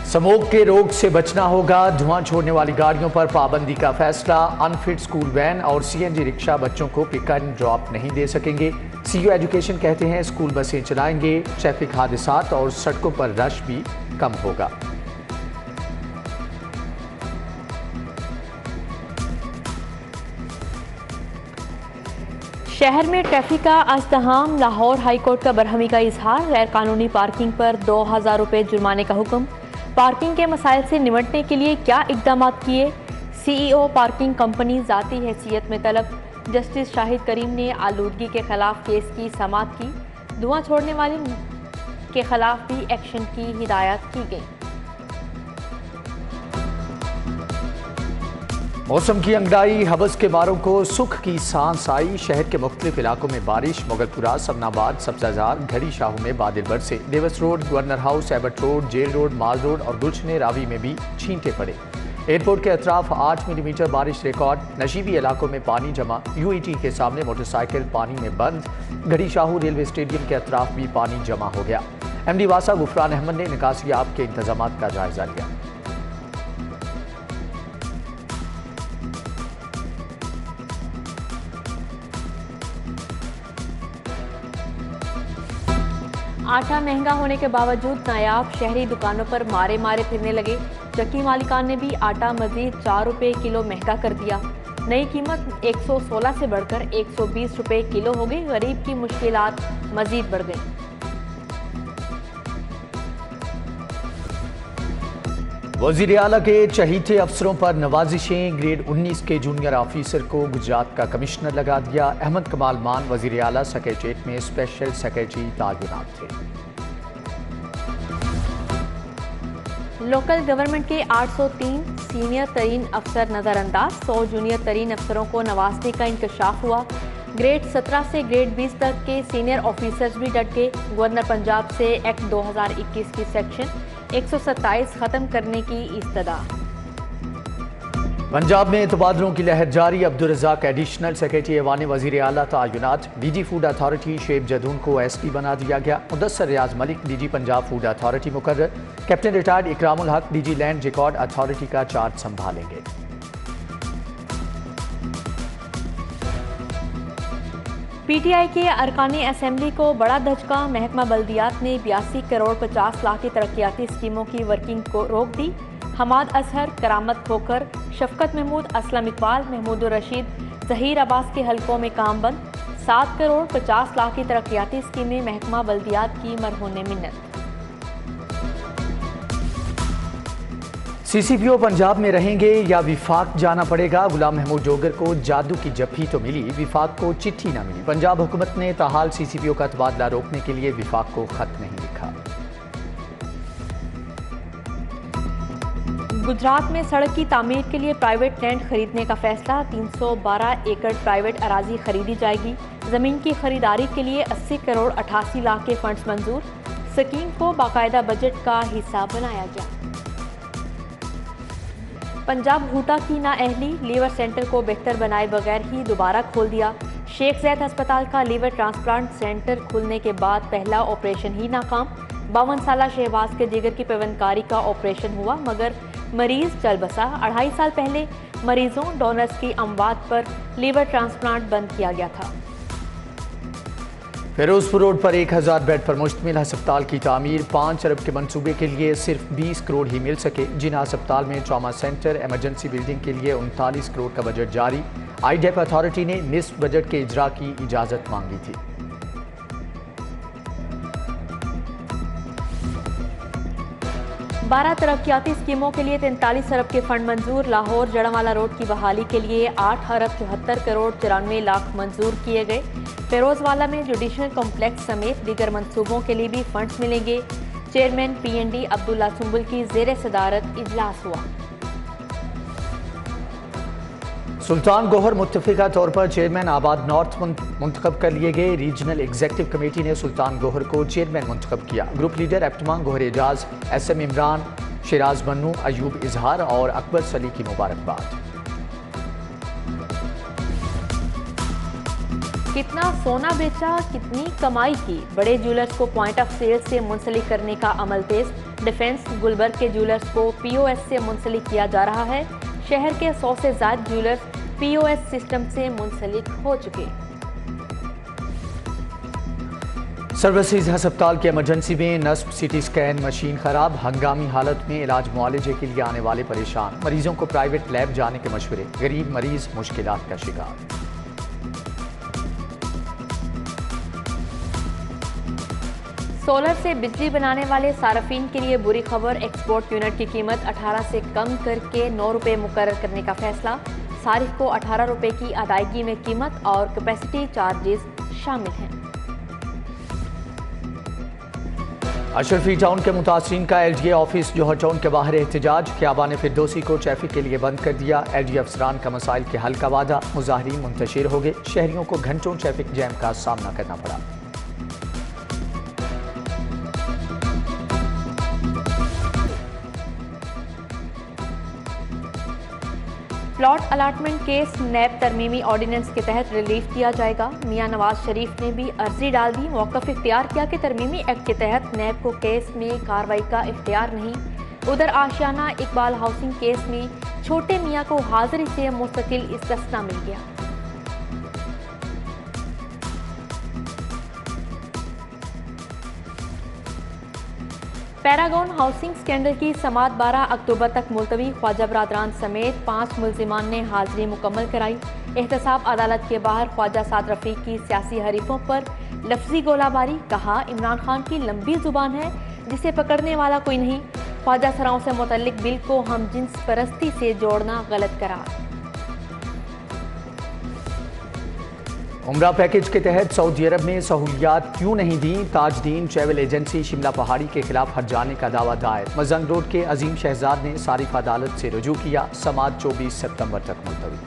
Smoke के रोग से बचना होगा, धुआं छोड़ने वाली गाड़ियों पर पाबंदी का फैसला। अनफिट स्कूल वैन और सीएनजी रिक्शा बच्चों को पिक एंड ड्रॉप नहीं दे सकेंगे। सीईओ एजुकेशन कहते हैं स्कूल बसें चलाएंगे, ट्रैफिक हादसात और सड़कों पर रश भी कम होगा। शहर में ट्रैफिक का अज़्दहाम, लाहौर हाईकोर्ट का बरहमी का इजहार। गैर कानूनी पार्किंग पर 2000 रुपये जुर्माने का हुक्म। पार्किंग के मसाइल से निपटने के लिए क्या इकदाम किए? सीईओ पार्किंग कंपनी ज़ाती हैसियत में तलब। जस्टिस शाहिद करीम ने आलूदगी के खिलाफ केस की समाअत की। धुआं छोड़ने वाले के खिलाफ भी एक्शन की हिदायत की गई। मौसम की अंगड़ाई, हवस के मारों को सुख की सांस आई। शहर के मुख्तलिफ इलाकों में बारिश। मुगलपुरा, सबनाबाद, सब्जाजार, घड़ी शाहू में बादल बरसे। Davis Road, Governor House, Abbott Road, Jail Road, Mall Road और गुलशन रावी में भी छींटे पड़े। एयरपोर्ट के अतराफ 8 मिलीमीटर बारिश रिकॉर्ड। नशीबी इलाकों में पानी जमा। यूईटी के सामने मोटरसाइकिल पानी में बंद। घड़ी शाहू रेलवे स्टेडियम के अतराफ भी पानी जमा हो गया। एमडी वासा गुफरान अहमद ने निकासियाब के इंतजाम का जायजा लिया। आटा महंगा होने के बावजूद नायाब शहरी दुकानों पर मारे मारे फिरने लगे। चक्की मालिकान ने भी आटा मजीद 4 रुपये किलो महंगा कर दिया। नई कीमत 116 से बढ़कर 120 रुपये किलो हो गई। गरीब की मुश्किलात मजीद बढ़ गई। वज़ीर आला के चहीते अफसरों पर नवाजिशें। ग्रेड 19 के जूनियर ऑफिसर को गुजरात का कमिश्नर लगा दिया। अहमद कमाल मान वज़ीर आला सेक्रेटेरिएट में स्पेशल सेक्रेटरी तैनात थे। लोकल गवर्नमेंट के 803 सीनियर तरीन अफसर नज़रअंदाज। 100 जूनियर तरीन अफसरों को नवाजने का इंकशाफ हुआ। ग्रेड 17 से ग्रेड 20 तक के सीनियर ऑफिसर्स भी डट गए। गवर्नर पंजाब से एक्ट 2021 की सेक्शन 127 खत्म करने की इस्तदा। पंजाब में तबादलों की लहर जारी। अब्दुल रज़ाक एडिशनल सेक्रेटरी ऐवान वज़ीर आला तैनात। डीजी फूड अथॉरिटी शेब जदून को एसपी बना दिया गया। Mudassar Riaz Malik DG Punjab food authority मुकर्रर। Captain retired Ikramul Haq DG land record authority का चार्ज संभालेंगे। पीटीआई के अरकानी असेंबली को बड़ा धचका। महकमा बल्दियात ने 82 करोड़ 50 लाख की तरक्याती स्कीमों की वर्किंग को रोक दी। हमाद असहर, करामत खोकर, शफकत महमूद, असलम इकबाल, महमूद रशीद, जहीर अब्बास के हलकों में काम बंद। 7 करोड़ 50 लाख की तरक्याती स्कीमें महकमा बल्दियात की मरहून मिन्नत। सीसीपीओ पंजाब में रहेंगे या विफाक जाना पड़ेगा? गुलाम महमूद जोगर को जादू की जफ्फी तो मिली, विफाक को चिट्ठी ना मिली। पंजाब हुकूमत ने ताहाल सीसीपीओ का तबादला रोकने के लिए विफाक को खत नहीं लिखा। गुजरात में सड़क की तामीर के लिए प्राइवेट लैंड खरीदने का फैसला। 312 एकड़ प्राइवेट अराजी खरीदी जाएगी। जमीन की खरीदारी के लिए 80 करोड़ 88 लाख के फंड्स मंजूर। स्कीम को बाकायदा बजट का हिस्सा बनाया गया। पंजाब हूटा की नाअहली, लीवर सेंटर को बेहतर बनाए बगैर ही दोबारा खोल दिया। शेख जैद अस्पताल का लीवर ट्रांसप्लांट सेंटर खुलने के बाद पहला ऑपरेशन ही नाकाम। 52 साला शहबाज के जिगर की पेवंदकारी का ऑपरेशन हुआ मगर मरीज चल बसा। 2.5 साल पहले मरीजों डोनर्स की अमवात पर लीवर ट्रांसप्लांट बंद किया गया था। फिरोजपुर रोड पर 1000 बेड पर मुश्तमिल अस्पताल की तामीर। 5 अरब के मंसूबे के लिए सिर्फ 20 करोड़ ही मिल सके। जिना अस्पताल में ट्रॉमा सेंटर एमरजेंसी बिल्डिंग के लिए 39 करोड़ का बजट जारी। आईडेप अथॉरिटी ने निस्फ बजट के इजरा की इजाजत मांगी थी। बारह तरक्याती स्कीमों के लिए 43 अरब के फंड मंजूर। लाहौर जड़ावाला रोड की बहाली के लिए 8 अरब 74 करोड़ 94 लाख मंजूर किए गए। फिरोजवाला में जुडिशल कॉम्प्लेक्स समेत दीगर मंसूबों के लिए भी फंड्स मिलेंगे। चेयरमैन पीएनडी अब्दुल्ला सुंबुल की जेर सदारत इजलास हुआ। सुल्तान गोहर मुत्तफिका तौर पर चेयरमैन आबाद नॉर्थ मुंतखब कर लिए गए। रीजनल एग्जीक्यूटिव कमेटी ने सुल्तान गोहर को चेयरमैन मुंतखब किया। Group leader APTMA Gohar Ejaz, SM Imran, Shiraz Bannu, Ayub Izhar और अकबर सली की मुबारकबाद। कितना सोना बेचा, कितनी कमाई की, बड़े ज्वेलर्स को पॉइंट ऑफ सेल से मुंसलिक करने का अमल तेज। डिफेंस गुलबर्ग के ज्वेलर्स को पीओएस से मुंसलिक किया जा रहा है। शहर के 100 से ज्यादा ज्वेलर्स पीओएस सिस्टम से मुंसलिक हो चुके। सर्विसेज अस्पताल के इमरजेंसी में नस्ब सीटी स्कैन मशीन खराब, हंगामी हालत में इलाज मुआलजे के लिए आने वाले परेशान। मरीजों को प्राइवेट लैब जाने के मशवरे, गरीब मरीज मुश्किलात का शिकार। सोलर से बिजली बनाने वाले सार्फिन के लिए बुरी खबर, एक्सपोर्ट यूनिट की कीमत 18 से कम करके 9 रुपये मुकर्रर करने का फैसला। सारिफ को 18 रुपये की अदायगी में कीमत और कैपेसिटी चार्जेस शामिल हैं। अशरफी टाउन के मुतासरीन का एलजीए ऑफिस जौहर टाउन के बाहर एहतजाज, ख्याबान फिरदौसी को ट्रैफिक के लिए बंद कर दिया। एलजीए अफसरान का मसाइल के हल का वादा, मुजाहिरीन मुंतशिर हो गए। शहरियों को घंटों ट्रैफिक जैम का सामना करना पड़ा। प्लॉट अलाटमेंट केस नैब तरमीमी ऑर्डिनेंस के तहत रिलीफ दिया जाएगा। मियां नवाज शरीफ ने भी अर्जी डाल दी, मौक़िफ़ इख्तियार किया कि तरमीमी एक्ट के तहत नैब को केस में कार्रवाई का इख्तियार नहीं। उधर आशियाना इकबाल हाउसिंग केस में छोटे मियां को हाजिरी से मुस्तकिल इस्तिस्ना मिल गया। पैरागॉन हाउसिंग स्कैंडल की समाअत 12 अक्टूबर तक मुलतवी। ख्वाजा बरादरान समेत 5 मुल्जिमान ने हाजिरी मुकम्मल कराई। एहतसाब अदालत के बाहर ख्वाजा साद रफीक की सियासी हरीफों पर लफ्जी गोलाबारी, कहा इमरान खान की लंबी जुबान है जिसे पकड़ने वाला कोई नहीं। ख्वाजा सराओं से मुतल्लिक बिल को हम जिन्स परस्ती से जोड़ना गलत करार। उम्रा पैकेज के तहत सऊदी अरब में सहूलियात क्यों नहीं दी? ताजदीन ट्रैवल एजेंसी शिमला पहाड़ी के खिलाफ हट जाने का दावा दायर। मजंग रोड के अजीम शहजाद ने सारिफ अदालत से रुजू किया। समाअत 24 सितंबर तक मुलतवी।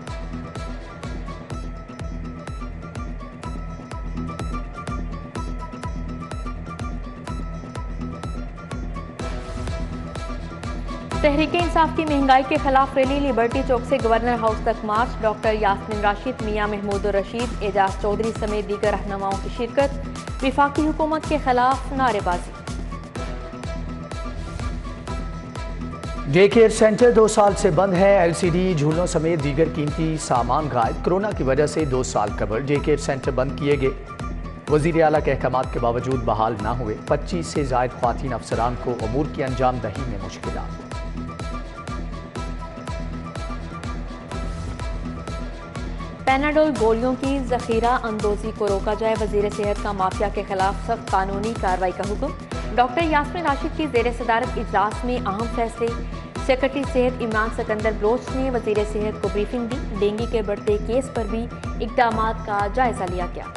तहरीक इंसाफ की महंगाई के खिलाफ रैली, लिबर्टी चौक से गवर्नर हाउस तक मार्च। डॉक्टर यास्मीन राशिद, मियां महमूद रशीद, एजाज चौधरी समेत दीगर रहनुमाओं की शिरकत। विफाकी हुकूमत के खिलाफ नारेबाजी। डे केयर सेंटर 2 साल से बंद है। एलसीडी झूलों समेत दीगर कीमती सामान गायब। कोरोना की वजह से 2 साल कबल डे केयर सेंटर बंद किए गए। वजीर आला के अहकामात के बावजूद बहाल न हुए। 25 से जायद ख्वातीन अफसरान को अमूर की अंजाम दही में मुश्किलात। पैनाडोल गोलियों की जखीरा अंदोजी को रोका जाए। वजीर सेहत का माफिया के खिलाफ सख्त कानूनी कार्रवाई का हुक्म। डॉक्टर यास्मीन राशिद की जेर सदारत इजलास में अहम फैसले। सेक्रेटरी सेहत इमरान सिकंदर बलोच ने वजीर सेहत को ब्रीफिंग दी। डेंगू के बढ़ते केस पर भी इक़दामात का जायजा लिया गया।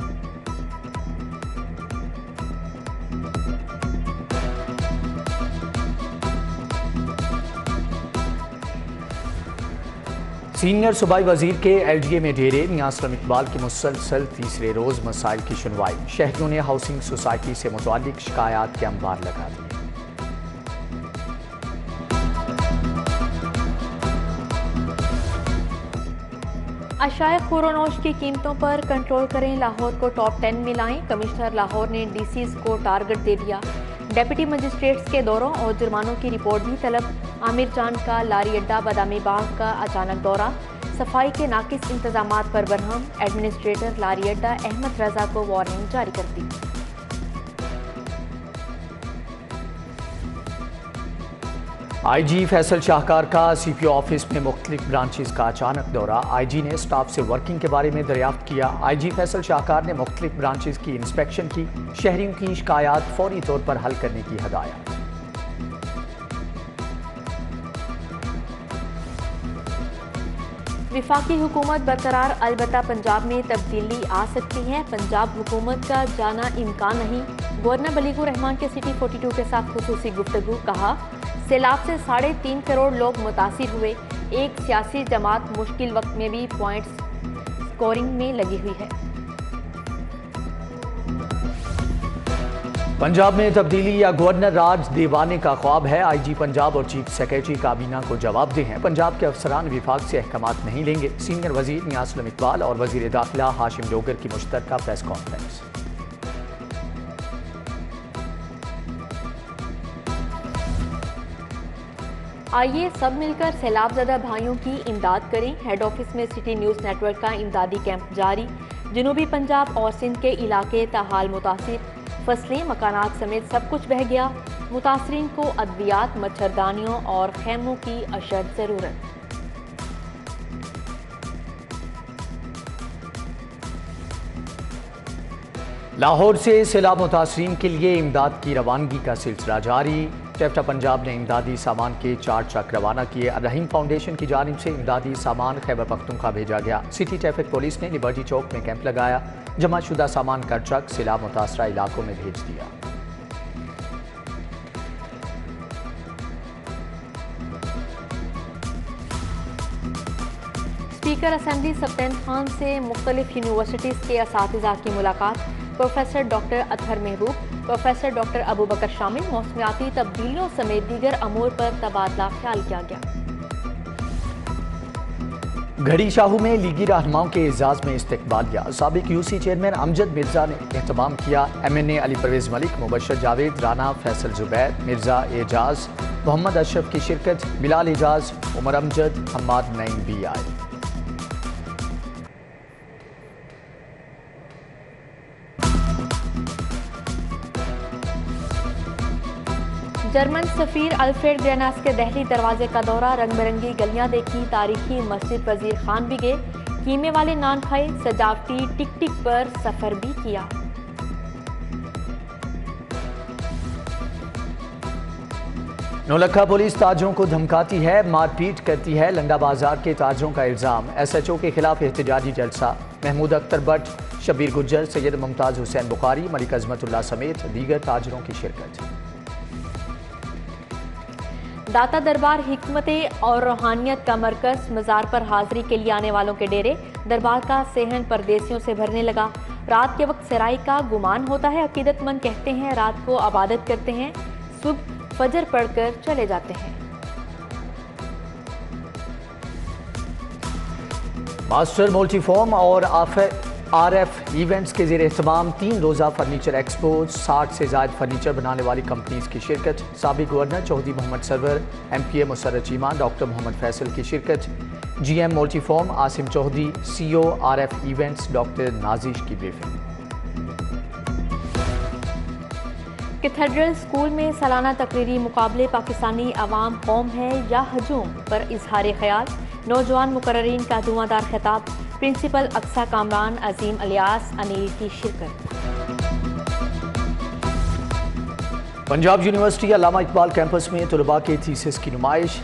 सीनियर सूबाई वजीर के एलजीए में डेरे। मियां असलम इकबाल की मुसलसल तीसरे रोज मसाइल की सुनवाई। शहरियों ने हाउसिंग सोसाइटी से मुतालिक शिकायत के अंबार लगा दिए। अशाए खुरोनोश की कीमतों पर कंट्रोल करें, लाहौर को टॉप 10 में लाएं। कमिश्नर लाहौर ने डीसीज को टारगेट दे दिया। डेप्यूटी मजिस्ट्रेट्स के दौरों और जुर्मानों की रिपोर्ट भी तलब। आमिर जान का लारी अड्डा बादामी बाग का अचानक दौरा। सफाई के नाकिस इंतजामात पर बरहम। एडमिनिस्ट्रेटर लारी अड्डा अहमद रजा को वार्निंग जारी कर दी। आईजी फैसल शाहकार का सीपीओ ऑफिस में मुख्तलिफ ब्रांचेस का अचानक दौरा। आईजी ने स्टाफ से वर्किंग के बारे में दरियाफ्त किया। आईजी फैसल शाहकार ने मुख्तलिफ ब्रांचेस की इंस्पेक्शन की। शहरियों की शिकायत फौरी तौर पर हल करने की हदायत। विफाकी हुकूमत बरकरार, अलबत्ता पंजाब में तब्दीली आ सकती है। पंजाब हुकूमत का जाना इम्कान नहीं। गवर्नर बलीगुर रहमान के सिटी 42 के साथ खुसूसी गुफ्तगू। कहा सैलाब से 3.5 करोड़ लोग मुतासिर हुए। एक सियासी जमात मुश्किल वक्त में भी पॉइंट्स स्कोरिंग में लगी हुई है। पंजाब में तब्दीली या गवर्नर राज दीवाने का ख्वाब है। आईजी पंजाब और चीफ सेक्रेटरी काबीना को जवाबदेह हैं। पंजाब के अफसरान विभाग से अहकामात नहीं लेंगे। सीनियर वजीर नियासुल इकबाल और वजीर दाखिला हाशिम डोगर की मुश्तरका प्रेस कॉन्फ्रेंस। आइए सब मिलकर सैलाबज़दा भाइयों की इमदाद करें। हेड ऑफिस में सिटी न्यूज़ नेटवर्क का इमदादी कैंप जारी। जनूबी पंजाब और सिंध के इलाके ताहाल मुतासिर, फसलें मकानात समेत सब कुछ बह गया। मुतासरीन को अद्वियात, मच्छरदानियों और खैमों की अशद ज़रूरत। लाहौर से सैलाब मुतासरीन के लिए इमदाद की रवानगी का सिलसिला जारी। टेफ्टा पंजाब ने इमदादी सामान के 4 ट्रक रवाना किए। रहीम फाउंडेशन की जानिब से इमदादी सामान खैबर पख्तूनख्वा भेजा गया। सिटी ट्रैफिक पुलिस ने लिबर्टी चौक में कैंप लगाया। जमाशुदा सामान का ट्रक सैलाब मुतासरा इलाकों में भेज दिया। स्पीकर असेंबली सब्तैन खान से मुख्तलिफ यूनिवर्सिटीज़ के असातिज़ा की मुलाकात। प्रोफेसर डॉक्टर अतहर महबूब, प्रोफेसर डॉक्टर अबू बकर शामिल। मौसमियाती तब्दीलियों समेत दीगर अमूर पर तबादला ख्याल किया गया। घड़ी शाहू में लीगी रहनुमाओं के एजाज में इस्तकबालिया। साबिक यूसी चेयरमैन अमजद मिर्जा ने एहतमाम किया। MNA अली परवेज मलिक, मुबशर जावेद, राना फैसल जुबैर, मिर्जा एजाज, मोहम्मद अशरफ की शिरकत। बिलाल एजाज, उमर अमजद, हम्माद नईम भी आए। जर्मन सफीर अल्फ्रेड ग्रेनास के दहली दरवाजे का दौरा। रंग बिरंगी गलियां देखी। तारीखी मस्जिद वजीर खान भी गए। कीमे वाले नान खाए। सजावटी टिक टिक पर सफर भी किया। नौलखा पुलिस ताजरों को धमकाती है, मारपीट करती है। लंडा बाजार के ताजरों का इल्जाम। SHO के खिलाफ एहतजाजी जलसा। महमूद अख्तर भट्ट, शबीर गुज्जर, सैयद मुमताज हुसैन बुखारी, मलिक अजमतुल्लाह समेत दीगर ताजरों की शिरकत। दाता दरबार हिकमते और रूहानियत का मरकज। मज़ार पर हाजिरी के लिए आने वालों के डेरे। दरबार का सेहन परदेसियों से भरने लगा। रात के वक्त सराय का गुमान होता है। अकीदतमंद कहते हैं रात को इबादत करते हैं, सुबह फजर पढ़कर चले जाते हैं। मास्टर मल्टीफॉर्म और RF इवेंट्स के ज़ेर एहतमाम 3 रोज़ा फर्नीचर एक्सपो। 60 से ज़ायद फर्नीचर बनाने वाली कंपनीज की शिरकत। साबिक governor Chaudhry Mohammad Sarwar, MPA Musarrat Cheema, doctor Mohammad Faisal की शिरकत। GM multiform Asim Chaudhry, CO RF events doctor Nazish की ब्रीफिंग। कैथेड्रल स्कूल में सालाना तकरीरी मुकाबले। पाकिस्तानी अवाम कौम है या हजूम पर इजहार ख्याल। नौजवान मुकर्ररीन का धुआंधार खिताब। प्रिंसिपल अक्सा कामरान, अजीम अलियास अनिल की शिरकत। पंजाब यूनिवर्सिटी अल्लामा इकबाल कैंपस में तलबा के थीसिस की नुमाइश।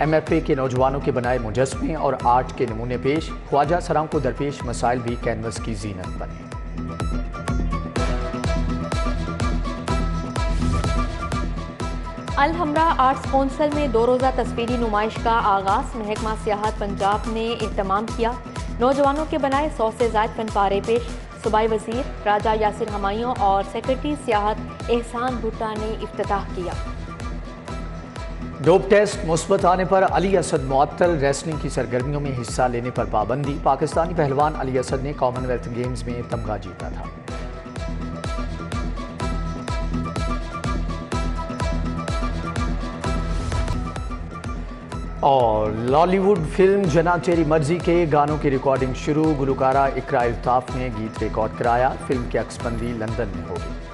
MFA के नौजवानों के बनाए मुजस्मे और आर्ट के नमूने पेश। ख्वाजा सराओं को दरपेश मसाइल भी कैनवस की जीनत बने। अल हमरा आर्ट्स कौंसिल में 2 रोज़ा तस्वीरी नुमाइश का आगाज़। महकमा सियाहत पंजाब ने एहतमाम किया। नौजवानों के बनाए 100 से ज़ायद फनपारे पेश। सूबाई वज़ीर राजा यासिर हमायूं और सेक्रेटरी सियाहत एहसान भुट्टा ने इफ्तिताह किया। डोप टेस्ट मुस्बत आने पर अली असद मुअत्तल। रेसलिंग की सरगर्मियों में हिस्सा लेने पर पाबंदी। पाकिस्तानी पहलवान अली असद ने कॉमनवेल्थ गेम्स में तमगा जीता था। और लॉलीवुड फिल्म जना तेरी मर्जी के गानों की रिकॉर्डिंग शुरू। गुलकारा इकरा अल्ताफ ने गीत रिकॉर्ड कराया। फिल्म की अक्सबंदी लंदन में होगी।